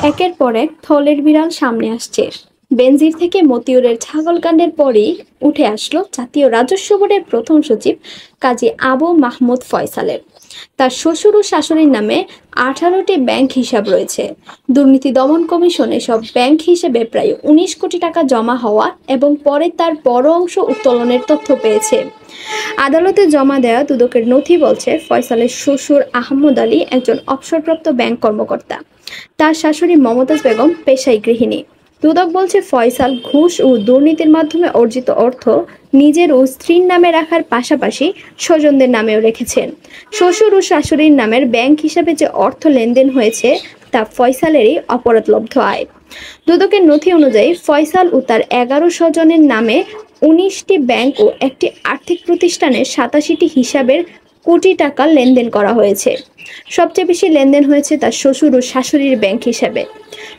একের পর এক থলের বিড়াল সামনে আসছে। বেনজির থেকে মতিউরের ছাগলকাণ্ডের পরই উঠে আসলো জাতীয় রাজস্ব বোর্ডের প্রথম সচিব কাজী আবু মাহমুদ ফয়সালের। তার শ্বশুর ও শাশুড়ির নামে 18টি ব্যাংক হিসাব রয়েছে। দুর্নীতি দমন কমিশন এসব ব্যাংক হিসেবে প্রায় 19 কোটি টাকা জমা হওয়া এবং পরে তার বড় অংশ উত্তোলনের তথ্য পেয়েছে। আদালতে জমা দেওয়া দুদকের নথি বলছে, ফয়সালের শ্বশুর আহমদ আলী একজন অবসরপ্রাপ্ত ব্যাংক কর্মকর্তা। তার শাশুড়ি মমতাজ বেগম পেশায় গৃহিণী। দুদক বলছে, ফয়সাল ঘুষ ও দুর্নীতির মাধ্যমে অর্জিত অর্থ নিজের ও স্ত্রীর নামে রাখার পাশাপাশি স্বজনদের নামেও রেখেছেন। শ্বশুর ও শাশুড়ির নামের ব্যাংক হিসাবে যে অর্থ লেনদেন হয়েছে তা ফয়সালেরই অপরাধলব্ধ আয়। দুদকের নথি অনুযায়ী ফয়সাল ও তার 11 স্বজনের নামে 19টি ব্যাংক ও একটি আর্থিক প্রতিষ্ঠানের 87টি হিসাবের কোটি টাকা লেনদেন করা হয়েছে। সবচেয়ে বেশি লেনদেন হয়েছে তার শ্বশুর ও শাশুড়ির ব্যাংক হিসাবে।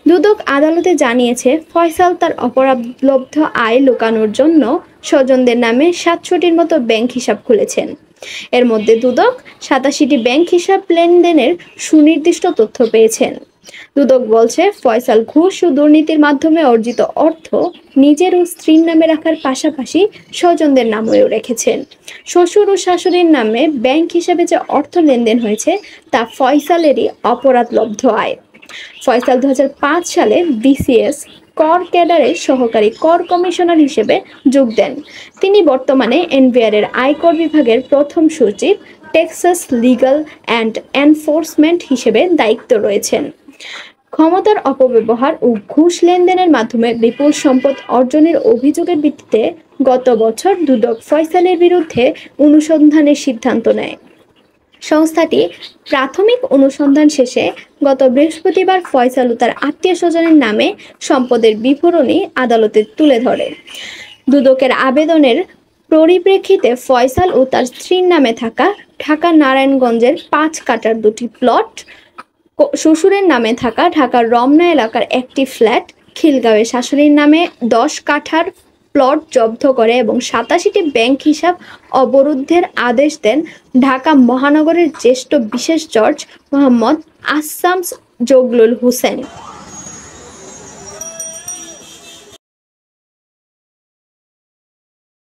দুদক আদালতে জানিয়েছে, ফয়সাল তার অপরাধলব্ধ আয় লুকানোর জন্য স্বজনদের নামে 700টির মতো ব্যাংক হিসাব খুলেছেন। এর মধ্যে দুদক 87টি ব্যাংক হিসাব লেনদেনের সুনির্দিষ্ট তথ্য পেয়েছেন। দুদক বলছে, ফয়সাল ঘুষ ও দুর্নীতির মাধ্যমে অর্জিত অর্থ নিজের ও স্ত্রীর নামে রাখার পাশাপাশি স্বজনদের নামেও রেখেছেন। শ্বশুর ও শাশুড়ির নামে ব্যাংক হিসাবে যে অর্থ লেনদেন হয়েছে তা ফয়সালেরই অপরাধলব্ধ আয়। ফয়সাল 2005 সালে বিসিএস কর ক্যাডারের সহকারী কর কমিশনার হিসেবে যোগ দেন। তিনি বর্তমানে এনবিআর এর আয়কর বিভাগের প্রথম সচিব, টেক্সাস লিগ্যাল অ্যান্ড এনফোর্সমেন্ট হিসেবে দায়িত্ব রয়েছেন। ক্ষমতার অপব্যবহার ও ঘুষ লেনদেনের মাধ্যমে বিপুল সম্পদ অর্জনের অভিযোগের ভিত্তিতে গত বছর দুদক ফয়সালের বিরুদ্ধে অনুসন্ধানের সিদ্ধান্ত নেয়। সংস্থাটি প্রাথমিক অনুসন্ধান শেষে গত বৃহস্পতিবার ফয়সাল ও তার আত্মীয়-স্বজনের নামে সম্পদের বিবরণী আদালতে তুলে ধরে। দুদকের আবেদনের পরিপ্রেক্ষিতে ফয়সাল ও তার স্ত্রীর নামে থাকা ঢাকার নারায়ণগঞ্জের 5 কাঠার 2টি প্লট, শ্বশুরের নামে থাকা ঢাকার রমনা এলাকার একটি ফ্ল্যাট, খিলগাঁওয়ে শাশুড়ির নামে 10 কাঠার প্লট জব্দ করে এবং 87টি ব্যাংক হিসাব অবরুদ্ধের আদেশ দেন ঢাকা মহানগরের জ্যেষ্ঠ বিশেষ জজ মোহাম্মদ আসাম জগলুল হোসেন।